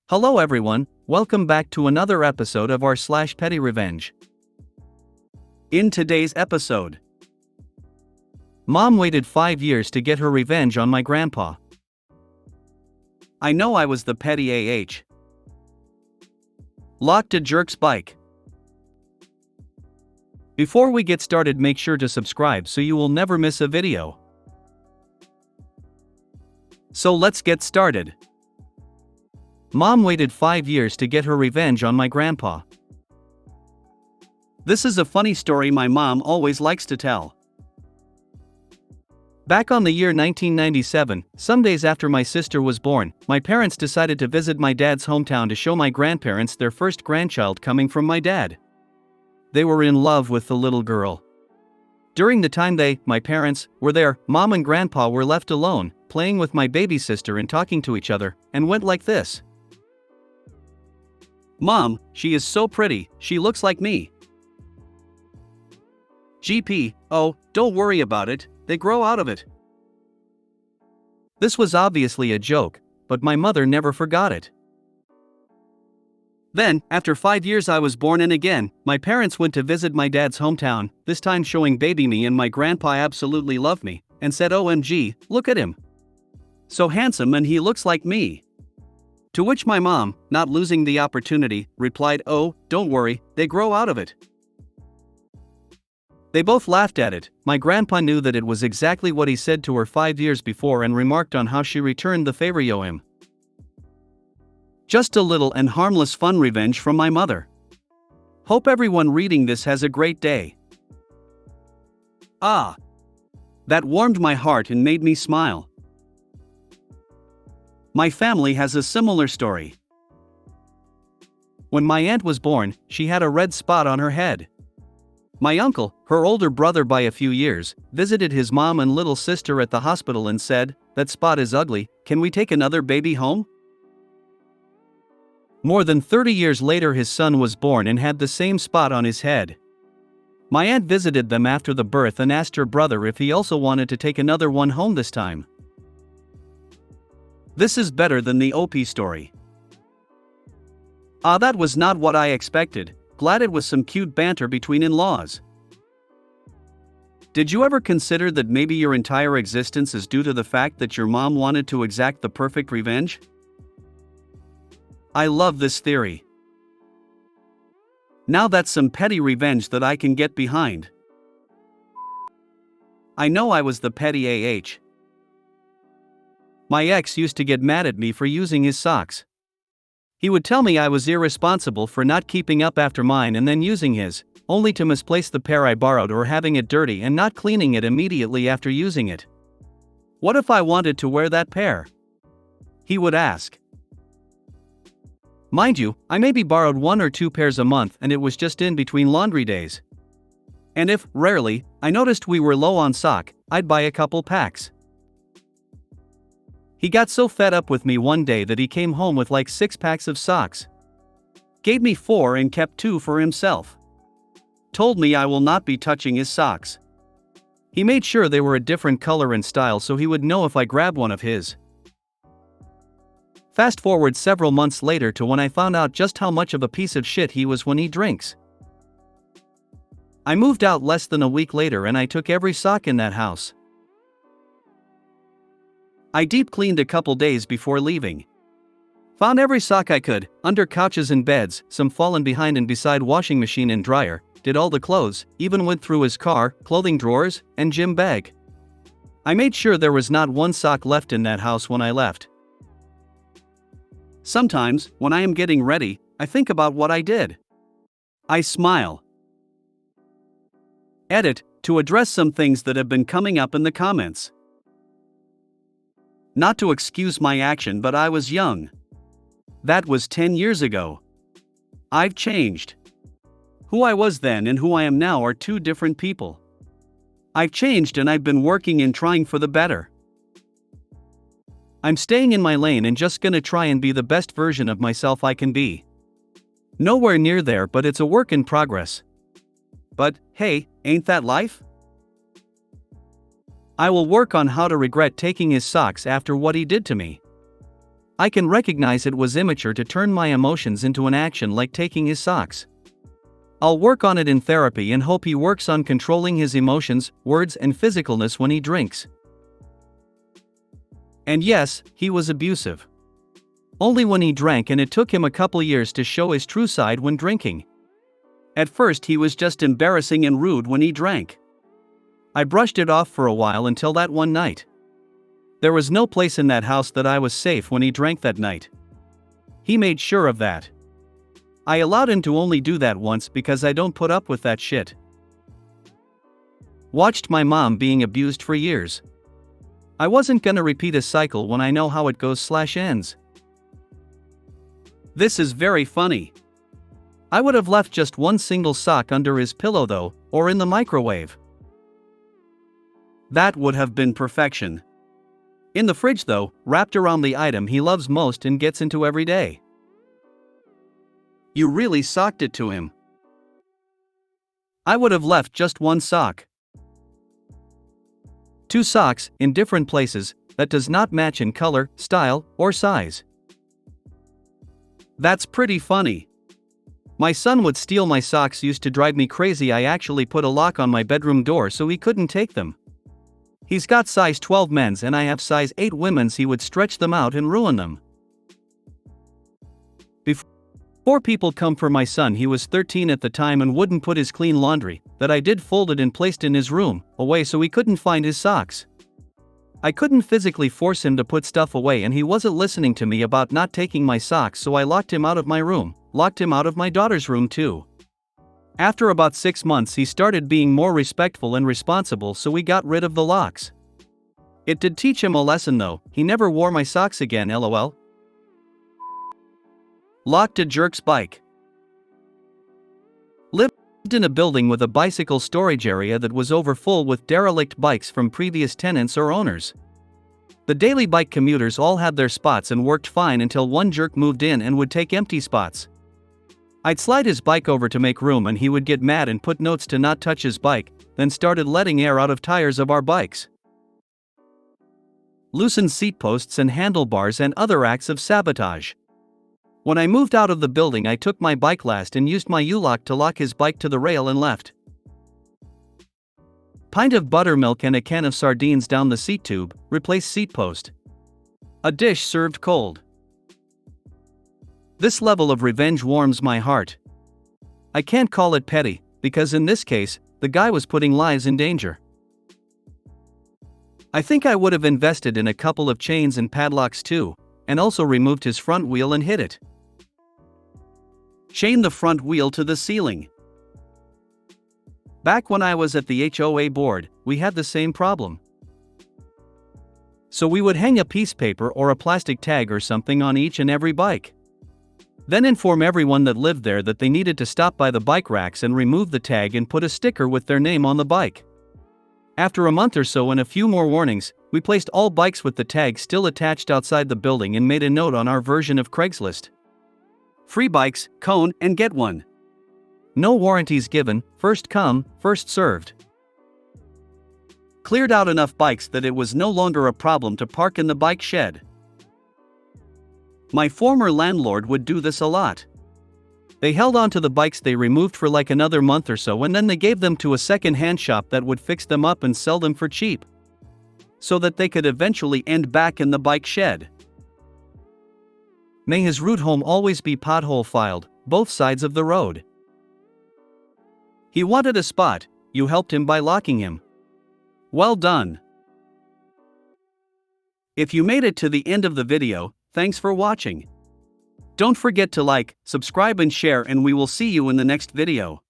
Hello everyone, welcome back to another episode of our Petty Revenge. In today's episode, Mom waited 5 years to get her revenge on my grandpa. I know I was the petty AH. Locked a jerk's bike. Before we get started, make sure to subscribe so you will never miss a video. So let's get started. Mom waited 5 years to get her revenge on my grandpa. This is a funny story my mom always likes to tell. Back on the year 1997, some days after my sister was born, my parents decided to visit my dad's hometown to show my grandparents their first grandchild coming from my dad. They were in love with the little girl. During the time my parents, were there, Mom and Grandpa were left alone, playing with my baby sister and talking to each other, and went like this. "Mom, she is so pretty, she looks like me." "GP, oh, don't worry about it, they grow out of it." This was obviously a joke, but my mother never forgot it. Then, after 5 years I was born, and again, my parents went to visit my dad's hometown, this time showing baby me, and my grandpa absolutely loved me, and said, "OMG, look at him. So handsome, and he looks like me." To which my mom, not losing the opportunity, replied, "Oh, don't worry, they grow out of it." They both laughed at it. My grandpa knew that it was exactly what he said to her 5 years before and remarked on how she returned the favor. Him. Just a little and harmless fun revenge from my mother. Hope everyone reading this has a great day. That warmed my heart and made me smile. My family has a similar story. When my aunt was born, she had a red spot on her head. My uncle, her older brother by a few years, visited his mom and little sister at the hospital and said, "That spot is ugly, can we take another baby home?" More than 30 years later, his son was born and had the same spot on his head. My aunt visited them after the birth and asked her brother if he also wanted to take another one home this time. This is better than the OP story. That was not what I expected. Glad it was some cute banter between in-laws. Did you ever consider that maybe your entire existence is due to the fact that your mom wanted to exact the perfect revenge? I love this theory. Now that's some petty revenge that I can get behind. I know I was the petty AH. My ex used to get mad at me for using his socks. He would tell me I was irresponsible for not keeping up after mine and then using his, only to misplace the pair I borrowed or having it dirty and not cleaning it immediately after using it. What if I wanted to wear that pair? He would ask. Mind you, I maybe borrowed 1 or 2 pairs a month, and it was just in between laundry days. And if, rarely, I noticed we were low on sock, I'd buy a couple packs. He got so fed up with me one day that he came home with like 6 packs of socks. Gave me 4 and kept 2 for himself. Told me I will not be touching his socks. He made sure they were a different color and style so he would know if I grabbed one of his. Fast forward several months later to when I found out just how much of a piece of shit he was when he drinks. I moved out less than a week later and I took every sock in that house. I deep cleaned a couple days before leaving. Found every sock I could, under couches and beds, some fallen behind and beside washing machine and dryer, did all the clothes, even went through his car, clothing drawers, and gym bag. I made sure there was not one sock left in that house when I left. Sometimes, when I am getting ready, I think about what I did. I smile. Edit, to address some things that have been coming up in the comments. Not to excuse my action, but I was young. That was 10 years ago. I've changed. Who I was then and who I am now are two different people. I've changed and I've been working and trying for the better. I'm staying in my lane and just gonna try and be the best version of myself I can be. Nowhere near there, but it's a work in progress. But, hey, ain't that life? I will work on how to regret taking his socks after what he did to me. I can recognize it was immature to turn my emotions into an action like taking his socks. I'll work on it in therapy and hope he works on controlling his emotions, words, and physicalness when he drinks. And yes, he was abusive. Only when he drank, and it took him a couple years to show his true side when drinking. At first, he was just embarrassing and rude when he drank. I brushed it off for a while until that one night. There was no place in that house that I was safe when he drank that night. He made sure of that. I allowed him to only do that once because I don't put up with that shit. Watched my mom being abused for years. I wasn't gonna repeat a cycle when I know how it goes/ends. This is very funny. I would have left just one single sock under his pillow though, or in the microwave. That would have been perfection. In the fridge though, wrapped around the item he loves most and gets into every day. You really socked it to him. I would have left just one sock. Two socks, in different places, that does not match in color, style, or size. That's pretty funny. My son would steal my socks, used to drive me crazy. I actually put a lock on my bedroom door so he couldn't take them. He's got size 12 men's and I have size 8 women's. He would stretch them out and ruin them. Before people come for my son, he was 13 at the time and wouldn't put his clean laundry, that I did folded and placed in his room, away so he couldn't find his socks. I couldn't physically force him to put stuff away and he wasn't listening to me about not taking my socks, so I locked him out of my room, locked him out of my daughter's room too. After about 6 months he started being more respectful and responsible, so we got rid of the locks. It did teach him a lesson though, he never wore my socks again, lol. Locked a jerk's bike. Lived in a building with a bicycle storage area that was overfull with derelict bikes from previous tenants or owners. The daily bike commuters all had their spots and worked fine until one jerk moved in and would take empty spots. I'd slide his bike over to make room and he would get mad and put notes to not touch his bike, then started letting air out of tires of our bikes. Loosened seat posts and handlebars and other acts of sabotage. When I moved out of the building, I took my bike last and used my U-lock to lock his bike to the rail and left. Pint of buttermilk and a can of sardines down the seat tube, replace seat post. A dish served cold. This level of revenge warms my heart. I can't call it petty, because in this case, the guy was putting lives in danger. I think I would have invested in a couple of chains and padlocks too, and also removed his front wheel and hid it. Chain the front wheel to the ceiling. Back when I was at the HOA board, we had the same problem. So we would hang a piece of paper or a plastic tag or something on each and every bike. Then inform everyone that lived there that they needed to stop by the bike racks and remove the tag and put a sticker with their name on the bike. After a month or so and a few more warnings, we placed all bikes with the tag still attached outside the building and made a note on our version of Craigslist. Free bikes, cone, and get one. No warranties given, first come, first served. Cleared out enough bikes that it was no longer a problem to park in the bike shed. My former landlord would do this a lot. They held on to the bikes they removed for like another month or so, and then they gave them to a second-hand shop that would fix them up and sell them for cheap, so that they could eventually end back in the bike shed. May his route home always be pothole filed, both sides of the road. He wanted a spot, you helped him by locking him. Well done. If you made it to the end of the video, thanks for watching. Don't forget to like, subscribe and share, and we will see you in the next video.